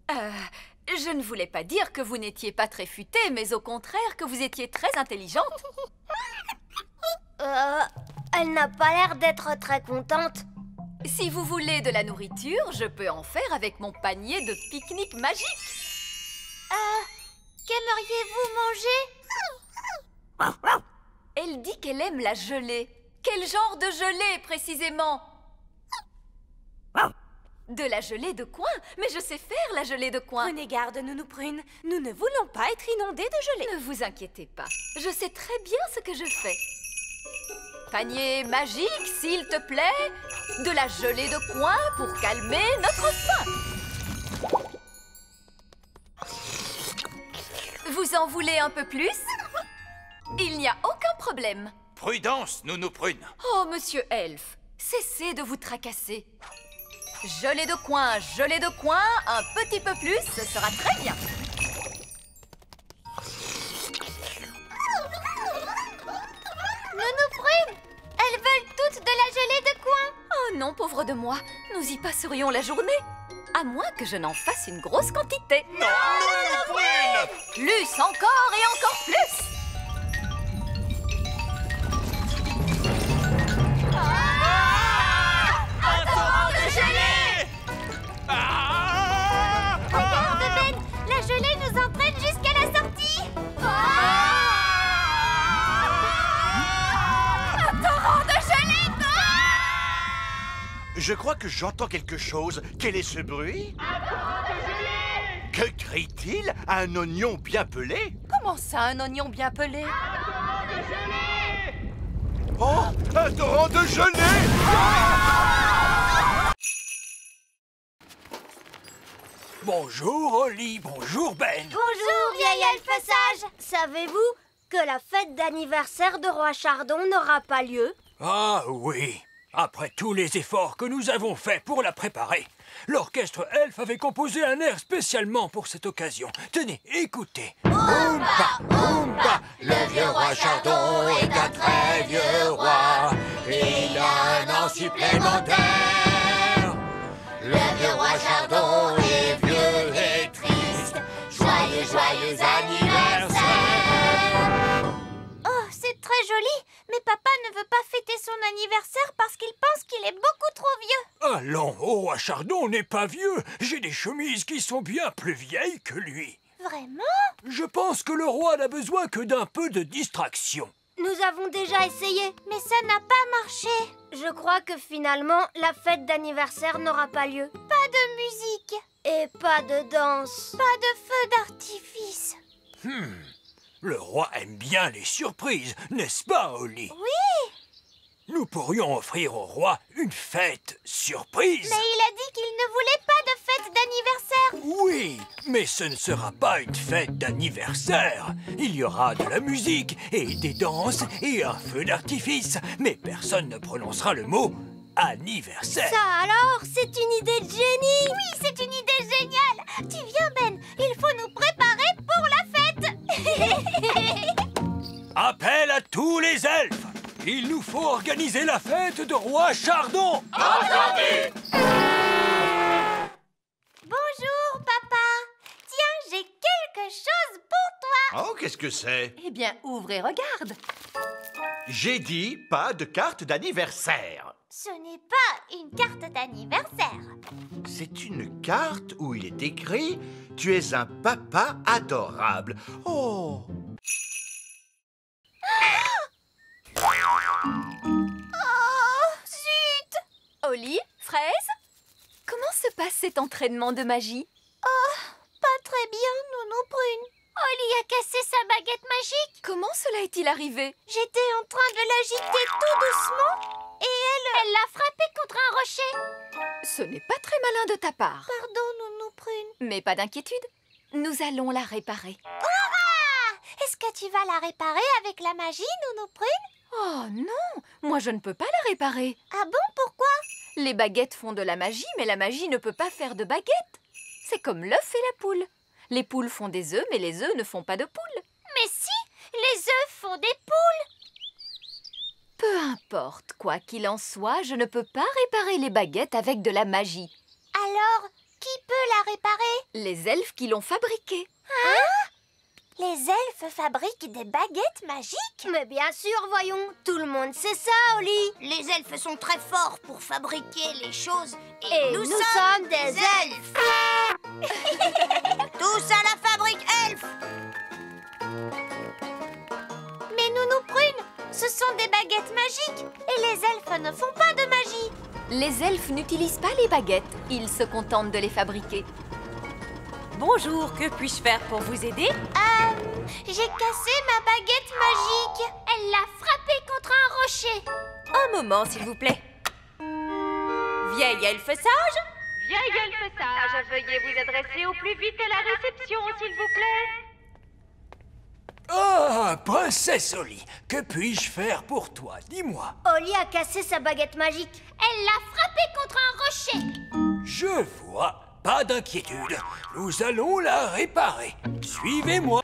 Je ne voulais pas dire que vous n'étiez pas très futée, mais au contraire que vous étiez très intelligente. Elle n'a pas l'air d'être très contente. Si vous voulez de la nourriture, je peux en faire avec mon panier de pique-nique magique. Qu'aimeriez-vous manger? Elle dit qu'elle aime la gelée. Quel genre de gelée, précisément? De la gelée de coin? Mais je sais faire la gelée de coin. Prenez garde, Nounou Prune. Nous ne voulons pas être inondés de gelée. Ne vous inquiétez pas. Je sais très bien ce que je fais. Panier magique, s'il te plaît. De la gelée de coin pour calmer notre faim. Vous en voulez un peu plus? Il n'y a aucun problème. Prudence, Nounou Prune. Oh, monsieur Elf, cessez de vous tracasser. Gelée de coin, un petit peu plus, ce sera très bien. Nounou Prune, elles veulent toutes de la gelée de coin. Oh non, pauvre de moi, nous y passerions la journée. À moins que je n'en fasse une grosse quantité. Non, Nounou Prune! Plus encore et encore plus. Un torrent de gelée! Regarde, Ben, la gelée nous entraîne jusqu'à la sortie. Un torrent de gelée. Je crois que j'entends quelque chose. Quel est ce bruit? Un torrent de gelée! Que crie-t-il? Un oignon bien pelé? Comment ça, un oignon bien pelé? Oh! Un torrent de gelée! Bonjour, Oli. Bonjour, Ben. Bonjour, vieil elfe sage. Savez-vous que la fête d'anniversaire de Roi Chardon n'aura pas lieu? Ah oui, après tous les efforts que nous avons faits pour la préparer, l'orchestre elfe avait composé un air spécialement pour cette occasion. Tenez, écoutez. Oompa, Oompa, le vieux roi Chardon est un très vieux roi. Il a un an supplémentaire. Le vieux roi Chardon est vieux et triste. Joyeux, joyeux anniversaire. Oh, c'est très joli, mais papa ne veut pas fêter son anniversaire parce qu'il pense qu'il est beaucoup trop vieux. Allons, oh, roi Chardon n'est pas vieux. J'ai des chemises qui sont bien plus vieilles que lui. Vraiment? Je pense que le roi n'a besoin que d'un peu de distraction. Nous avons déjà essayé, mais ça n'a pas marché. Je crois que finalement, la fête d'anniversaire n'aura pas lieu. Pas de musique. Et pas de danse. Pas de feu d'artifice. Le roi aime bien les surprises, n'est-ce pas, Oli? Oui, Nous pourrions offrir au roi une fête surprise. mais il a dit qu'il ne voulait pas de fête d'anniversaire. Oui, mais ce ne sera pas une fête d'anniversaire. Il y aura de la musique et des danses et un feu d'artifice, mais personne ne prononcera le mot anniversaire. Ça alors, c'est une idée de génie. Oui, c'est une idée géniale. Tu viens, Ben, il faut nous préparer pour la fête. Appel à tous les elfes. Il nous faut organiser la fête de roi Chardon. Bonjour, papa. Tiens, j'ai quelque chose pour toi. Oh, qu'est-ce que c'est? Eh bien, ouvre et regarde. J'ai dit pas de carte d'anniversaire. Ce n'est pas une carte d'anniversaire. C'est une carte où il est écrit « Tu es un papa adorable ». Oh! Oh, zut! Oli, Fraise, comment se passe cet entraînement de magie? Pas très bien, Nounou Prune. Oli a cassé sa baguette magique. Comment cela est-il arrivé? J'étais en train de l'agiter tout doucement et elle l'a frappé contre un rocher. Ce n'est pas très malin de ta part. Pardon, Nounou Prune. Mais pas d'inquiétude, nous allons la réparer. Est-ce que tu vas la réparer avec la magie, Nounou Prune? Oh non, moi je ne peux pas la réparer. Ah bon, pourquoi? Les baguettes font de la magie, mais la magie ne peut pas faire de baguettes. C'est comme l'œuf et la poule. Les poules font des œufs, mais les œufs ne font pas de poules. Mais si, les œufs font des poules. Peu importe, quoi qu'il en soit, je ne peux pas réparer les baguettes avec de la magie. Alors, Qui peut la réparer? Les elfes qui l'ont fabriquée. Les elfes fabriquent des baguettes magiques? Mais bien sûr, voyons. Tout le monde sait ça, Oli. Les elfes sont très forts pour fabriquer les choses. Et nous sommes des elfes. Tous à la fabrique elfe. Mais Nounou Prune, ce sont des baguettes magiques. Et les elfes ne font pas de magie. Les elfes n'utilisent pas les baguettes. Ils se contentent de les fabriquer. Bonjour, que puis-je faire pour vous aider? J'ai cassé ma baguette magique. Elle l'a frappée contre un rocher. Un moment, s'il vous plaît. Vieille elfe sage? Vieille elfe sage, veuillez vous adresser au plus vite à la réception, s'il vous plaît. Ah, princesse Oli, que puis-je faire pour toi? Dis-moi. Oli a cassé sa baguette magique. Elle l'a frappée contre un rocher. Je vois. Pas d'inquiétude. Nous allons la réparer. Suivez-moi.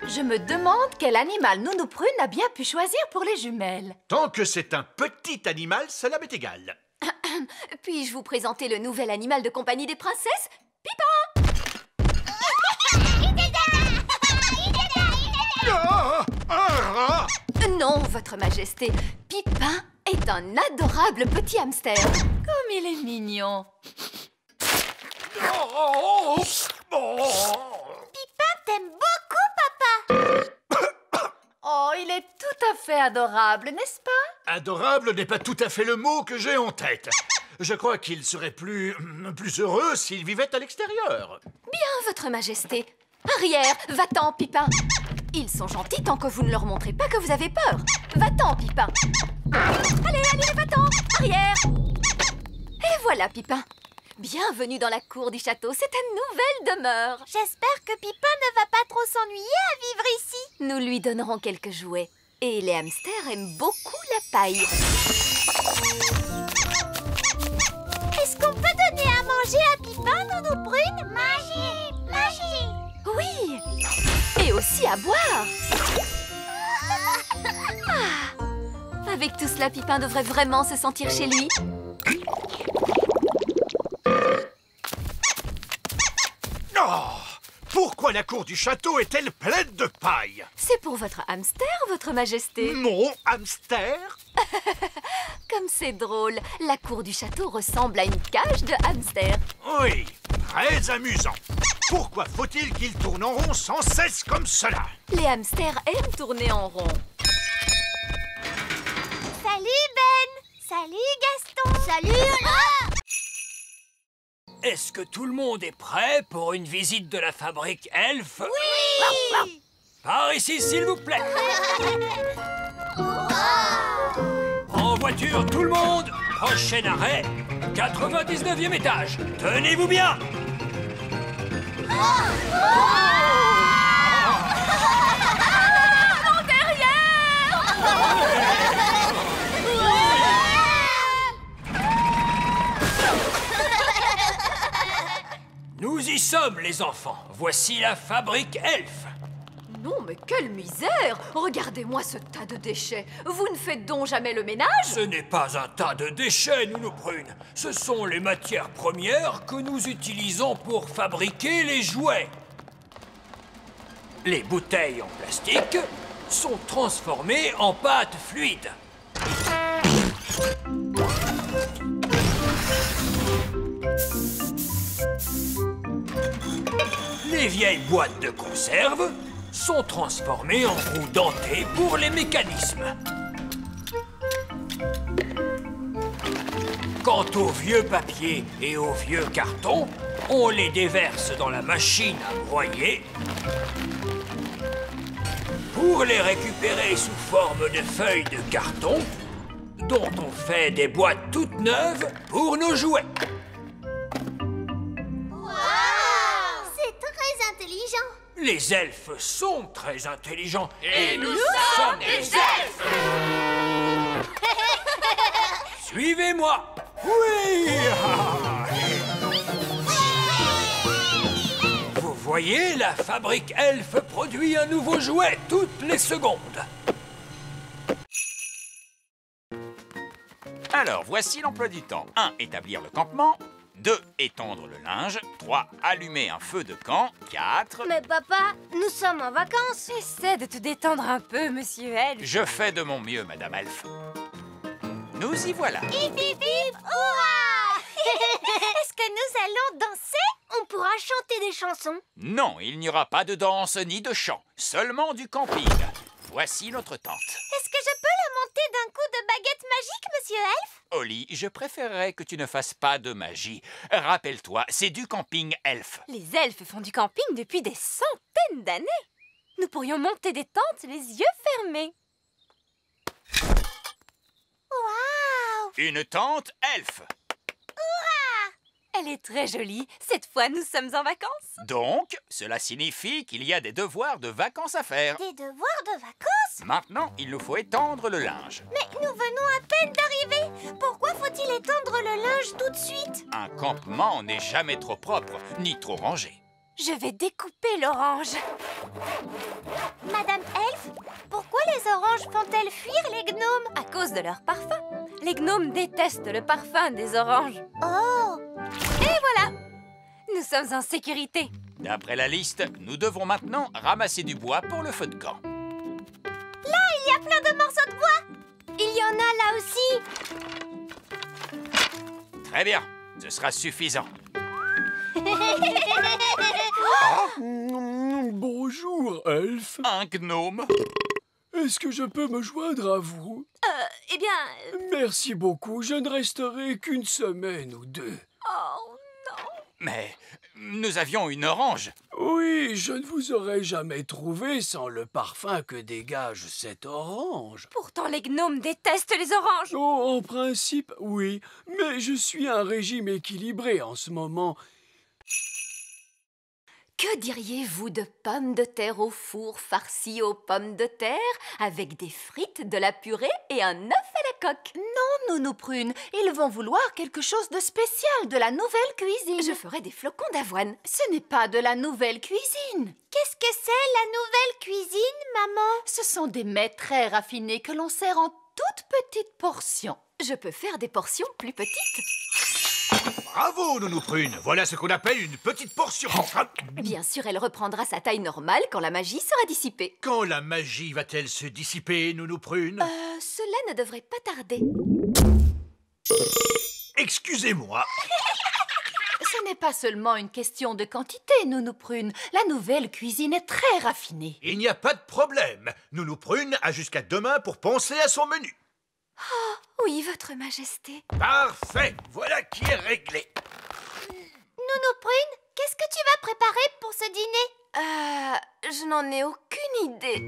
Je me demande quel animal Nounou Prune a bien pu choisir pour les jumelles. Tant que c'est un petit animal, cela m'est égal. Puis-je vous présenter le nouvel animal de compagnie des princesses, Pipa? Un rat! Non, votre majesté, Pipin est un adorable petit hamster. Comme il est mignon. Pipin t'aime beaucoup, papa. Oh, il est tout à fait adorable, n'est-ce pas? Adorable n'est pas tout à fait le mot que j'ai en tête. Je crois qu'il serait plus heureux s'il vivait à l'extérieur. Bien, votre majesté. Arrière, va-t'en, Pipin. Ils sont gentils tant que vous ne leur montrez pas que vous avez peur. Va-t'en, Pipin. Allez, va-t'en, arrière. Et voilà, Pipin. Bienvenue dans la cour du château, c'est ta nouvelle demeure. J'espère que Pipin ne va pas trop s'ennuyer à vivre ici. Nous lui donnerons quelques jouets. Et les hamsters aiment beaucoup la paille. Est-ce qu'on peut donner à manger à Pipin, Nounou Prune? Magie, magie. Oui, et aussi à boire. Avec tout cela, Pipin devrait vraiment se sentir chez lui. Oh! Pourquoi la cour du château est-elle pleine de paille? C'est pour votre hamster, votre majesté. Mon hamster? Comme c'est drôle, la cour du château ressemble à une cage de hamster. Oui, très amusant. Pourquoi faut-il qu'il tourne en rond sans cesse comme cela? Les hamsters aiment tourner en rond. Salut Ben. Salut Gaston. Salut Ola. Est-ce que tout le monde est prêt pour une visite de la fabrique elfe? Oui. Par ici, s'il vous plaît. En voiture, tout le monde. Prochain arrêt, 99e étage. Tenez-vous bien. En derrière! Nous y sommes, les enfants. Voici la fabrique elfe. Non, mais quelle misère! Regardez-moi ce tas de déchets. Vous ne faites donc jamais le ménage? Ce n'est pas un tas de déchets, Nounou Prune. Ce sont les matières premières que nous utilisons pour fabriquer les jouets. Les bouteilles en plastique sont transformées en pâte fluide. Les vieilles boîtes de conserve sont transformées en roues dentées pour les mécanismes. Quant aux vieux papiers et aux vieux cartons, on les déverse dans la machine à broyer pour les récupérer sous forme de feuilles de carton dont on fait des boîtes toutes neuves pour nos jouets. C'est très intelligent. Les elfes sont très intelligents. Et nous sommes des elfes! Suivez-moi. Oui. Vous voyez, la fabrique elfe produit un nouveau jouet toutes les secondes. Alors, voici l'emploi du temps. 1. Établir le campement. 2. Étendre le linge. 3. Allumer un feu de camp. 4. Mais papa, nous sommes en vacances. Essaie de te détendre un peu, monsieur Elf. Je fais de mon mieux, Madame Elf. Nous y voilà. Hip hip hip, hurrah! Est-ce que nous allons danser? On pourra chanter des chansons. Non, il n'y aura pas de danse ni de chant. Seulement du camping. Voici notre tente. Est-ce que je peux la monter d'un coup de baguette magique, monsieur Elf? Holly, je préférerais que tu ne fasses pas de magie. Rappelle-toi, c'est du camping elfe. Les elfes font du camping depuis des centaines d'années. Nous pourrions monter des tentes les yeux fermés. Waouh! Une tente elfe. Elle est très jolie. Cette fois, nous sommes en vacances. Donc, cela signifie qu'il y a des devoirs de vacances à faire. Des devoirs de vacances? Maintenant, il nous faut étendre le linge. Mais nous venons à peine d'arriver. Pourquoi faut-il étendre le linge tout de suite? Un campement n'est jamais trop propre, ni trop rangé. Je vais découper l'orange. Madame Elf, pourquoi les oranges font-elles fuir les gnomes? À cause de leur parfum. Les gnomes détestent le parfum des oranges. Oh! Et voilà! Nous sommes en sécurité. D'après la liste, nous devons maintenant ramasser du bois pour le feu de camp. Là, il y a plein de morceaux de bois. Il y en a là aussi. Très bien, ce sera suffisant. Bonjour, Elf. Un gnome. Est-ce que je peux me joindre à vous? Eh bien... Merci beaucoup, je ne resterai qu'une semaine ou deux. Oh non! Mais nous avions une orange. Oui, je ne vous aurais jamais trouvé sans le parfum que dégage cette orange. Pourtant, les gnomes détestent les oranges. Oh, en principe, oui, mais je suis un régime équilibré en ce moment. Que diriez-vous de pommes de terre au four farcies aux pommes de terre avec des frites, de la purée et un œuf à la coque? Non, Nounou Prune, ils vont vouloir quelque chose de spécial, de la nouvelle cuisine. Je ferai des flocons d'avoine. Ce n'est pas de la nouvelle cuisine. Qu'est-ce que c'est, la nouvelle cuisine, maman? Ce sont des mets très raffinés que l'on sert en toutes petites portions. Je peux faire des portions plus petites. Bravo, Nounou Prune. Voilà ce qu'on appelle une petite portion. Bien sûr, elle reprendra sa taille normale quand la magie sera dissipée. Quand la magie va-t-elle se dissiper, Nounou Prune? Cela ne devrait pas tarder. Excusez-moi. Ce n'est pas seulement une question de quantité, Nounou Prune. La nouvelle cuisine est très raffinée. Il n'y a pas de problème. Nounou Prune a jusqu'à demain pour penser à son menu. Oui, votre majesté. Parfait. Voilà qui est réglé. Nounou Prune, qu'est-ce que tu vas préparer pour ce dîner? Je n'en ai aucune idée.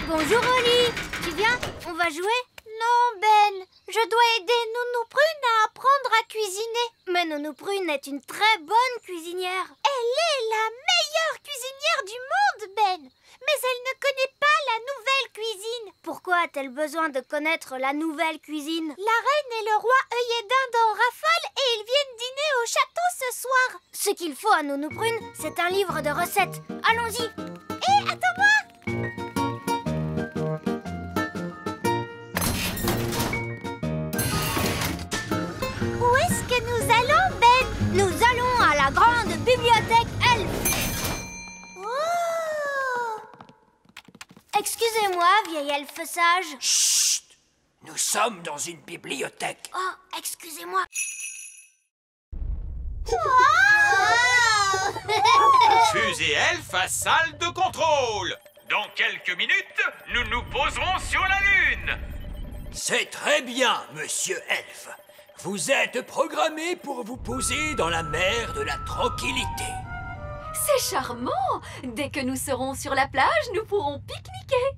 Bonjour, Holly. Tu viens? On va jouer? Non, Ben. Je dois aider Nounou Prune à apprendre à cuisiner. Mais Nounou Prune est une très bonne cuisinière. Elle est la meilleure cuisinière du monde, Ben. Mais elle ne connaît pas la nouvelle cuisine. Pourquoi a-t-elle besoin de connaître la nouvelle cuisine? La reine et le roi œillet d'Inde en rafale et ils viennent dîner au château ce soir. Ce qu'il faut à Nounou Prune, c'est un livre de recettes. Allons-y. Hé, attends-moi! Où est-ce que nous allons, Ben? Nous allons à la grande bibliothèque elfe. Oh! Excusez-moi, vieil elfe sage. Chut! Nous sommes dans une bibliothèque. Oh, excusez-moi. Fusée elfe à salle de contrôle. Dans quelques minutes, nous nous poserons sur la Lune. C'est très bien, monsieur Elfe. Vous êtes programmé pour vous poser dans la mer de la tranquillité. C'est charmant. Dès que nous serons sur la plage, nous pourrons pique-niquer.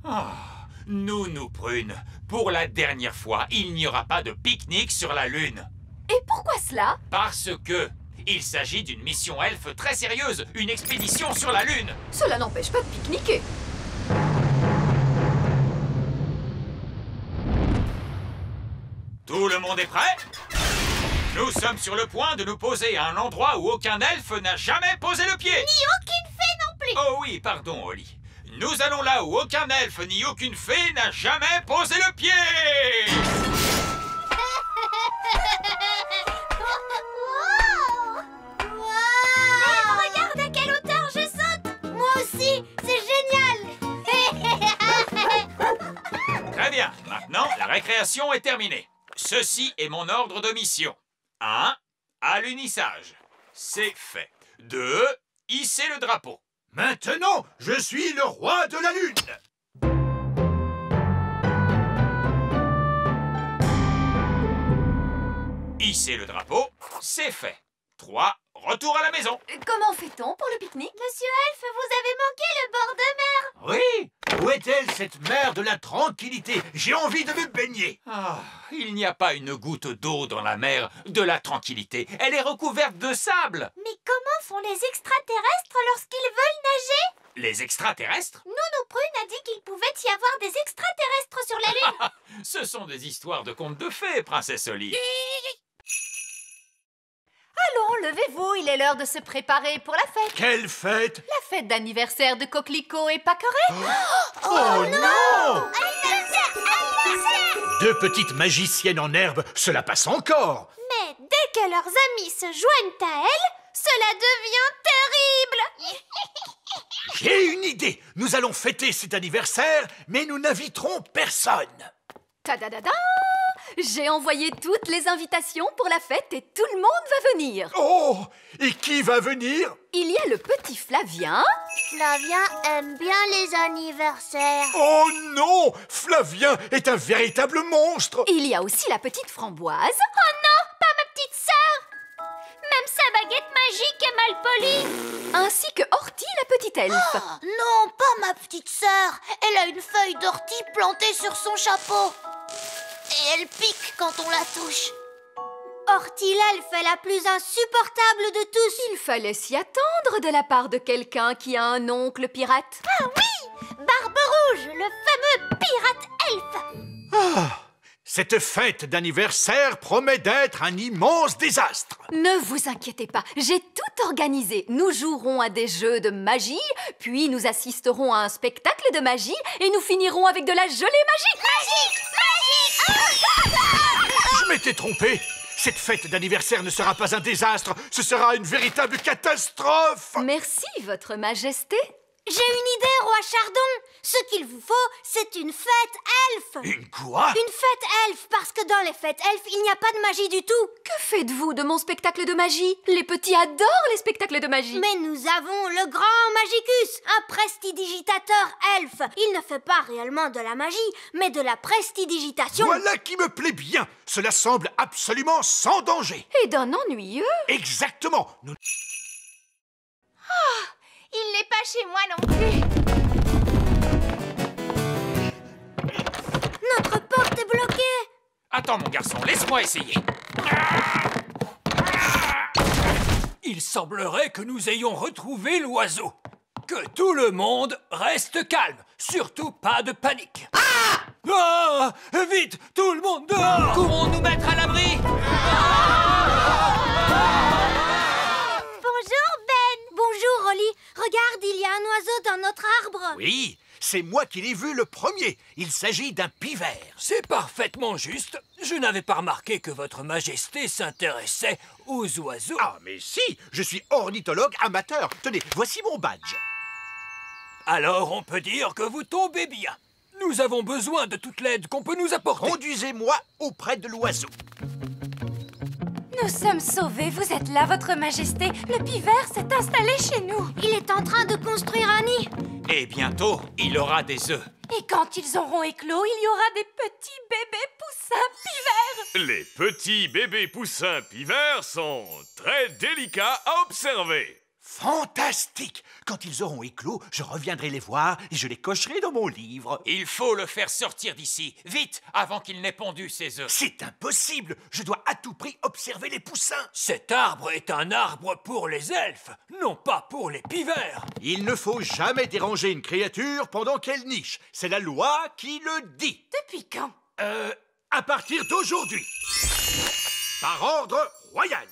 Nounou Prune, pour la dernière fois, il n'y aura pas de pique-nique sur la Lune. Et pourquoi cela? Parce que il s'agit d'une mission elfe très sérieuse, une expédition sur la Lune. Cela n'empêche pas de pique-niquer. Tout le monde est prêt? Nous sommes sur le point de nous poser à un endroit où aucun elfe n'a jamais posé le pied. Ni aucune fée non plus. Oh oui, pardon, Holly. Nous allons là où aucun elfe ni aucune fée n'a jamais posé le pied. Regarde à quelle hauteur je saute. Moi aussi, c'est génial. Très bien. Maintenant, la récréation est terminée. Ceci est mon ordre de mission. 1. Alunissage. C'est fait. 2. Hisser le drapeau. Maintenant, je suis le roi de la Lune. Hisser le drapeau, c'est fait. 3. Retour à la maison. Comment fait-on pour le pique-nique? Monsieur Elfe, vous avez manqué le bord de mer. Oui, où est-elle cette mer de la tranquillité? J'ai envie de me baigner. Ah, il n'y a pas une goutte d'eau dans la mer de la tranquillité. Elle est recouverte de sable. Mais comment font les extraterrestres lorsqu'ils veulent nager? Les extraterrestres? Nounou Prune a dit qu'il pouvait y avoir des extraterrestres sur la Lune. Ce sont des histoires de contes de fées, princesse Oli. Allons, levez-vous, il est l'heure de se préparer pour la fête. Quelle fête? La fête d'anniversaire de Coquelicot et Paqueret. Oh non! Anniversaire! Deux petites magiciennes en herbe, cela passe encore. Mais dès que leurs amis se joignent à elles, cela devient terrible. J'ai une idée. Nous allons fêter cet anniversaire, mais nous n'inviterons personne. Tadadada! J'ai envoyé toutes les invitations pour la fête et tout le monde va venir. Oh! Et qui va venir? Il y a le petit Flavien. Flavien aime bien les anniversaires. Oh non! Flavien est un véritable monstre. Il y a aussi la petite Framboise. Oh non, pas ma petite sœur. Même sa baguette magique est mal polie. Ainsi que Horty, la petite elfe. Oh, non, pas ma petite sœur. Elle a une feuille d'ortie plantée sur son chapeau. Et elle pique quand on la touche. Horty l'elfe est la plus insupportable de tous. Il fallait s'y attendre de la part de quelqu'un qui a un oncle pirate. Ah oui, Barbe Rouge, le fameux pirate elfe. Ah, cette fête d'anniversaire promet d'être un immense désastre. Ne vous inquiétez pas, j'ai tout organisé. Nous jouerons à des jeux de magie, puis nous assisterons à un spectacle de magie et nous finirons avec de la gelée magique. Magique! Je m'étais trompé. Cette fête d'anniversaire ne sera pas un désastre, ce sera une véritable catastrophe. Merci, Votre Majesté. J'ai une idée, roi Chardon. Ce qu'il vous faut, c'est une fête elfe. Une quoi? Une fête elfe, parce que dans les fêtes elfes, il n'y a pas de magie du tout. Que faites-vous de mon spectacle de magie? Les petits adorent les spectacles de magie. Mais nous avons le grand Magicus, un prestidigitateur elfe. Il ne fait pas réellement de la magie, mais de la prestidigitation. Voilà qui me plaît bien. Cela semble absolument sans danger. Et d'un ennuyeux. Exactement. Il n'est pas chez moi non plus. Notre porte est bloquée. Attends, mon garçon, laisse-moi essayer. Il semblerait que nous ayons retrouvé l'oiseau. Que tout le monde reste calme. Surtout pas de panique. Ah! Vite, tout le monde dehors! Courons nous mettre à l'abri. Bonjour Ben. Bonjour Rolly. Regarde, il y a un oiseau dans notre arbre. Oui, c'est moi qui l'ai vu le premier. Il s'agit d'un pivert. C'est parfaitement juste. Je n'avais pas remarqué que votre majesté s'intéressait aux oiseaux. Ah, mais si, je suis ornithologue amateur. Tenez, voici mon badge. Alors on peut dire que vous tombez bien. Nous avons besoin de toute l'aide qu'on peut nous apporter. Conduisez-moi auprès de l'oiseau. Nous sommes sauvés, vous êtes là, votre majesté. Le pivert s'est installé chez nous. Il est en train de construire un nid. Et bientôt, il aura des œufs. Et quand ils auront éclos, il y aura des petits bébés poussins pivers. Les petits bébés poussins pivers sont très délicats à observer. Fantastique! Quand ils auront éclos, je reviendrai les voir et je les cocherai dans mon livre. Il faut le faire sortir d'ici, vite, avant qu'il n'ait pondu ses œufs. C'est impossible! Je dois à tout prix observer les poussins. Cet arbre est un arbre pour les elfes, non pas pour les pivers. Il ne faut jamais déranger une créature pendant qu'elle niche. C'est la loi qui le dit. Depuis quand? À partir d'aujourd'hui. Par ordre royal.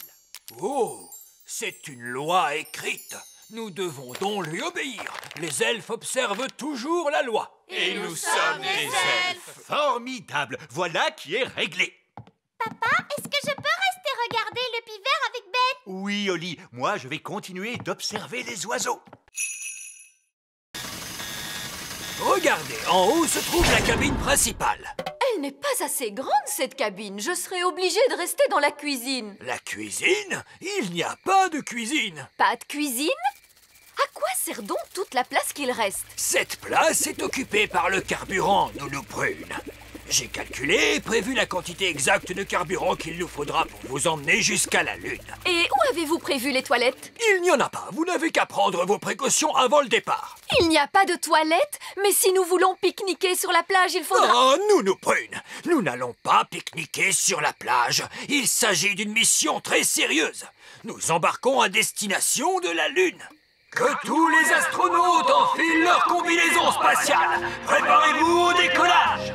Oh, c'est une loi écrite. Nous devons donc lui obéir. Les elfes observent toujours la loi. Et nous sommes des elfes. Formidable. Voilà qui est réglé. Papa, est-ce que je peux rester regarder le pivert avec Ben? Oui, Oli, moi je vais continuer d'observer les oiseaux. Regardez, en haut se trouve la cabine principale. Elle n'est pas assez grande, cette cabine. Je serai obligée de rester dans la cuisine. La cuisine? Il n'y a pas de cuisine. Pas de cuisine? À quoi sert donc toute la place qu'il reste? Cette place est occupée par le carburant, Nounou Prune. J'ai calculé et prévu la quantité exacte de carburant qu'il nous faudra pour vous emmener jusqu'à la Lune. Et où avez-vous prévu les toilettes? Il n'y en a pas. Vous n'avez qu'à prendre vos précautions avant le départ. Il n'y a pas de toilettes? Mais si nous voulons pique-niquer sur la plage, il faudra... Oh, Nounou Prune, nous n'allons pas pique-niquer sur la plage. Il s'agit d'une mission très sérieuse. Nous embarquons à destination de la Lune. Que tous les astronautes enfilent leur combinaison spatiale. Préparez-vous au décollage.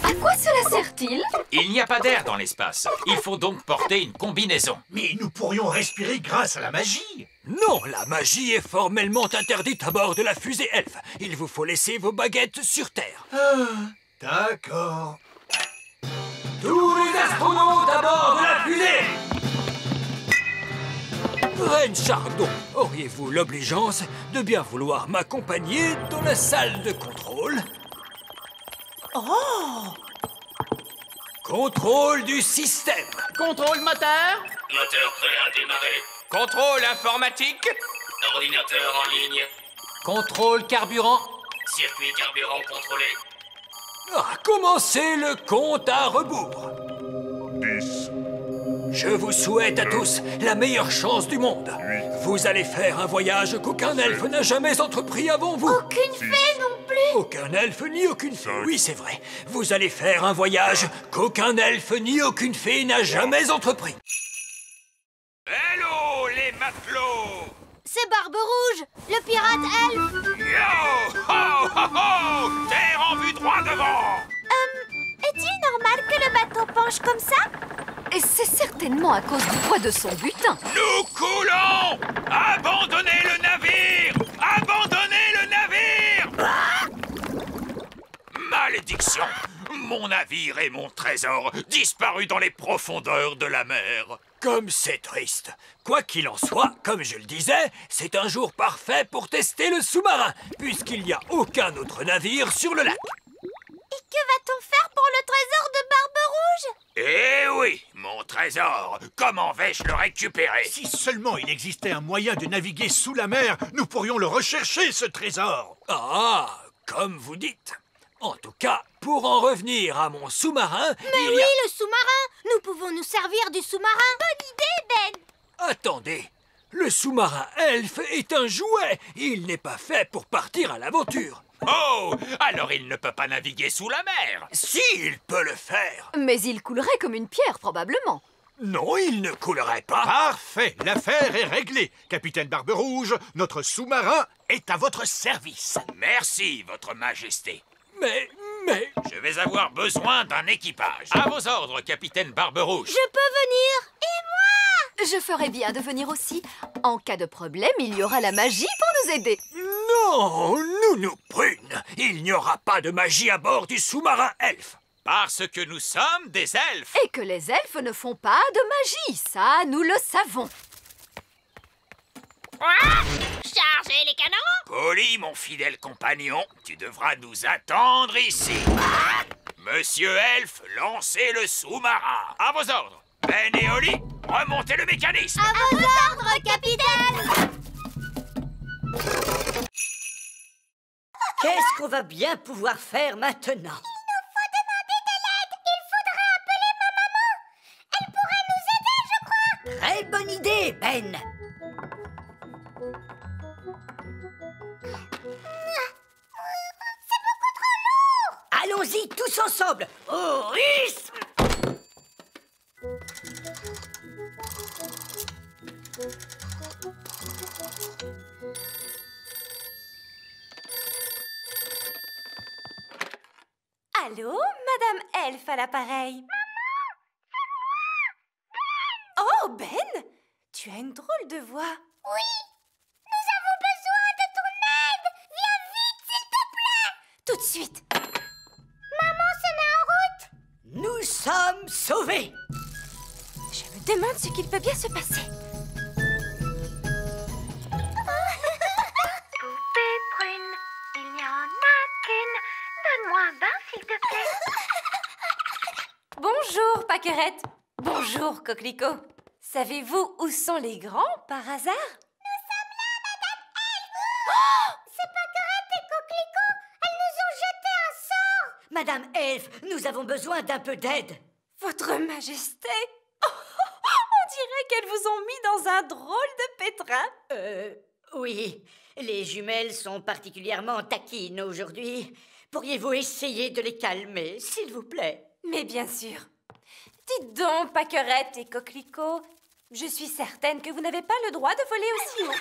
À quoi cela sert-il? Il n'y a pas d'air dans l'espace. Il faut donc porter une combinaison. Mais nous pourrions respirer grâce à la magie. Non, la magie est formellement interdite à bord de la fusée Elfe. Il vous faut laisser vos baguettes sur Terre. D'accord. Tous les astronautes à bord de la fusée! Reine Chardon, auriez-vous l'obligeance de bien vouloir m'accompagner dans la salle de contrôle? Oh! Contrôle du système. Contrôle moteur? Moteur prêt à démarrer. Contrôle informatique. Ordinateur en ligne. Contrôle carburant. Circuit carburant contrôlé. Commencez le compte à rebours. 10. Je vous souhaite à tous la meilleure chance du monde. Vous allez faire un voyage qu'aucun elfe n'a jamais entrepris avant vous. Aucune fée non plus. Aucun elfe ni aucune fée. Oui, c'est vrai. Vous allez faire un voyage qu'aucun elfe ni aucune fée n'a jamais entrepris. Hello, les matelots. C'est Barbe Rouge, le pirate elfe. Yo! Ho, ho, ho! Terre en vue droit devant. Est-il normal que le bateau penche comme ça? Et c'est certainement à cause du poids de son butin. Nous coulons! Abandonnez le navire! Abandonnez le navire! Malédiction! Mon navire et mon trésor disparus dans les profondeurs de la mer. Comme c'est triste. Quoi qu'il en soit, comme je le disais, c'est un jour parfait pour tester le sous-marin, puisqu'il n'y a aucun autre navire sur le lac. Et que va-t-on faire pour le trésor de Barbe Rouge? Eh oui, mon trésor! Comment vais-je le récupérer? Si seulement il existait un moyen de naviguer sous la mer, nous pourrions le rechercher, ce trésor. Ah, comme vous dites. En tout cas, pour en revenir à mon sous-marin... Mais oui, le sous-marin! Nous pouvons nous servir du sous-marin! Bonne idée, Ben! Attendez, le sous-marin elfe est un jouet. Il n'est pas fait pour partir à l'aventure. Oh! Alors il ne peut pas naviguer sous la mer! Si, il peut le faire. Mais il coulerait comme une pierre, probablement. Non, il ne coulerait pas. Parfait, l'affaire est réglée. Capitaine Barbe Rouge, notre sous-marin est à votre service. Merci, votre majesté. Mais... Je vais avoir besoin d'un équipage. À vos ordres, capitaine Barbe Rouge. Je peux venir? Et moi? Je ferais bien de venir aussi. En cas de problème, il y aura la magie pour nous aider. Non, Nounou Prune, il n'y aura pas de magie à bord du sous-marin elfe. Parce que nous sommes des elfes. Et que les elfes ne font pas de magie, ça, nous le savons. Chargez les canons! Polly, mon fidèle compagnon, tu devras nous attendre ici. Monsieur Elfe, lancez le sous-marin. À vos ordres. Ben et Oli, remontez le mécanisme. À vos ordres, capitaine! Qu'est-ce qu'on va bien pouvoir faire maintenant? Il nous faut demander de l'aide. Il faudrait appeler ma maman. Elle pourrait nous aider, je crois. Très bonne idée, Ben. C'est beaucoup trop lourd. Allons-y tous ensemble. Au risque. Allô, Madame Elfe à l'appareil. une drôle de voix. Oui, nous avons besoin de ton aide. Viens vite, s'il te plaît. Tout de suite. Maman se met en route. Nous sommes sauvés. Je me demande ce qu'il peut bien se passer. Poupée prune, il n'y en a qu'une. Donne-moi un bain, s'il te plaît. Bonjour, Pâquerette. Bonjour, Coquelicot. Savez-vous où sont les grands, par hasard? C'est Pâquerette et Coquelicot. Elles nous ont jeté un sort. Madame Elfe, nous avons besoin d'un peu d'aide. Votre Majesté, on dirait qu'elles vous ont mis dans un drôle de pétrin. Oui, les jumelles sont particulièrement taquines aujourd'hui. Pourriez-vous essayer de les calmer, s'il vous plaît? Mais bien sûr. Dites donc, Pâquerette et Coquelicot, je suis certaine que vous n'avez pas le droit de voler aussi haut.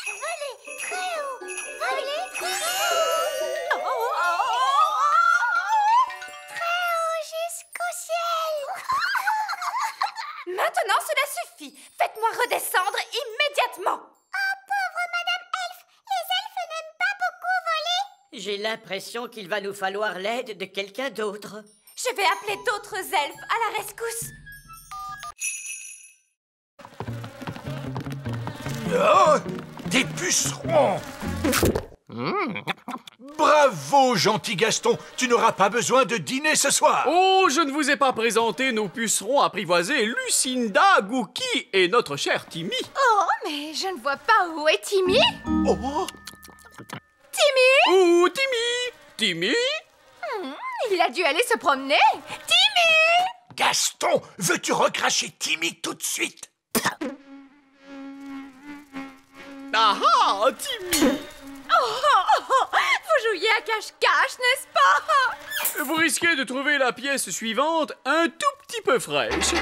Voler très haut. Voler très haut. Très haut jusqu'au ciel. Maintenant, cela suffit. Faites-moi redescendre immédiatement. Oh, pauvre Madame Elfe. Les elfes n'aiment pas beaucoup voler. J'ai l'impression qu'il va nous falloir l'aide de quelqu'un d'autre. Je vais appeler d'autres elfes à la rescousse. Oh, des pucerons! Bravo, gentil Gaston! Tu n'auras pas besoin de dîner ce soir! Oh, je ne vous ai pas présenté nos pucerons apprivoisés Lucinda, Gookie et notre cher Timmy. Oh, mais je ne vois pas où est Timmy. Oh! Timmy! Ouh, Timmy! Timmy? Il a dû aller se promener. Timmy! Gaston, veux-tu recracher Timmy tout de suite? Ah ah, Timmy! Vous jouiez à cache-cache, n'est-ce pas? Vous risquez de trouver la pièce suivante un tout petit peu fraîche.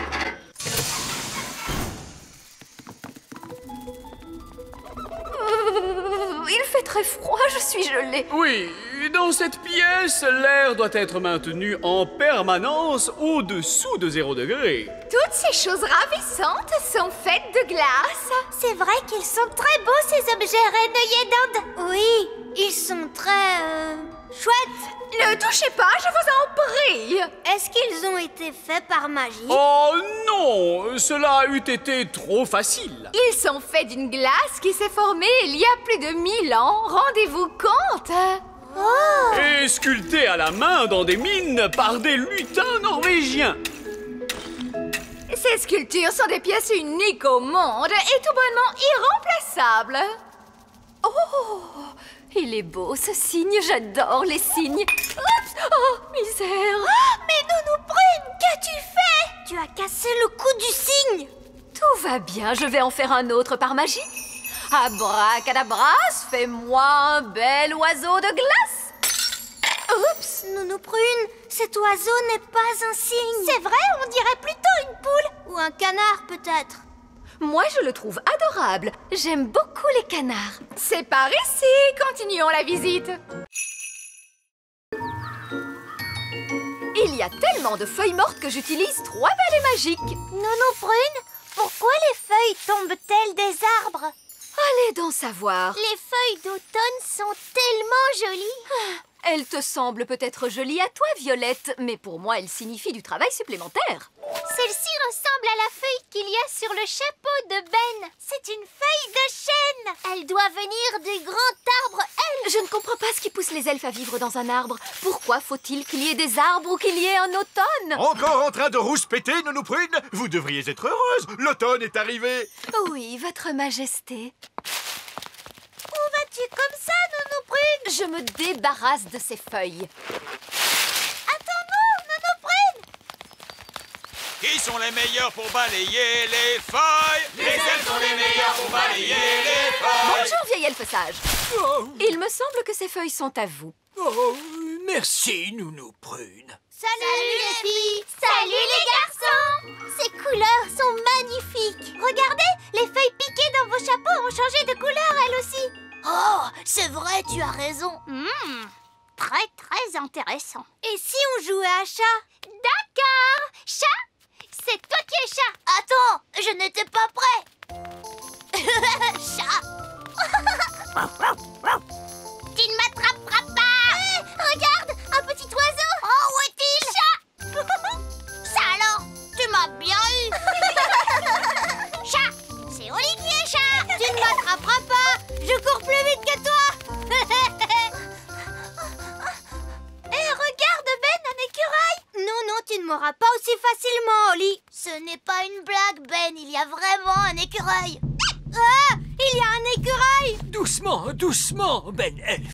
Il fait très froid, je suis gelée. Oui, dans cette pièce, l'air doit être maintenu en permanence au-dessous de 0 degré. Toutes ces choses ravissantes sont faites de glace. C'est vrai qu'ils sont très beaux, ces objets rénoyés d'Inde. Oui, ils sont très... chouettes. Ne touchez pas, je vous en prie. Est-ce qu'ils ont été faits par magie? Oh non, cela eût été trop facile. Ils sont faits d'une glace qui s'est formée il y a plus de 1000 ans. Rendez-vous compte? Oh! Et sculptés à la main dans des mines par des lutins norvégiens. Ces sculptures sont des pièces uniques au monde et tout bonnement irremplaçables. Oh, il est beau ce cygne, j'adore les cygnes. Oups, oh, misère. Mais Nounou Prune, qu'as-tu fait? Tu as cassé le cou du cygne. Tout va bien, je vais en faire un autre par magie. Abracadabras, fais-moi un bel oiseau de glace. Oups. Nounou Prune, cet oiseau n'est pas un cygne. C'est vrai, on dirait plutôt une poule. Ou un canard peut-être. Moi, je le trouve adorable. J'aime beaucoup les canards. C'est par ici, continuons la visite. Il y a tellement de feuilles mortes que j'utilise 3 balais magiques. Nounou Prune, pourquoi les feuilles tombent-elles des arbres? Allez donc savoir. Les feuilles d'automne sont tellement jolies. Elles te semblent peut-être jolies à toi, Violette, mais pour moi, elles signifient du travail supplémentaire. Celle-ci ressemble à la feuille qu'il y a sur le chapeau de Ben. C'est une feuille de chêne. Elle doit venir du grand arbre elfe. Je ne comprends pas ce qui pousse les elfes à vivre dans un arbre. Pourquoi faut-il qu'il y ait des arbres ou qu'il y ait un automne? Encore en train de rouspéter, Nounou Prune? Vous devriez être heureuse. L'automne est arrivé. Oui, votre majesté. Où vas-tu comme ça, Nounou Prune? Je me débarrasse de ces feuilles. Attends-nous, Nounou Prune. Qui sont les meilleurs pour balayer les feuilles? Les elfes sont les meilleurs pour balayer les feuilles. Bonjour, vieil elfe sage. Il me semble que ces feuilles sont à vous. Oh, merci, Nounou Prune. Salut les filles. Salut les garçons. Ces couleurs sont magnifiques. Regardez, les feuilles piquées dans vos chapeaux ont changé de couleur elles aussi. Oh, c'est vrai, tu as raison. Très, très intéressant. Et si on jouait à chat? D'accord. Chat? C'est toi qui es chat. Attends, je n'étais pas prêt. Chat. Tu ne m'attraperas pas. Hé, regarde, un petit oiseau. Oh, où est-il? Chat. Ça alors, tu m'as bien eu. Chat, c'est Olivier, chat. Tu ne m'attraperas pas. Je cours plus vite que toi. Hé, regarde, Ben, un écureuil. Non, non, tu ne m'auras pas aussi facilement, Oli. Ce n'est pas une blague, Ben. Il y a vraiment un écureuil. Ah, il y a un écureuil. Doucement, doucement, Ben Elf.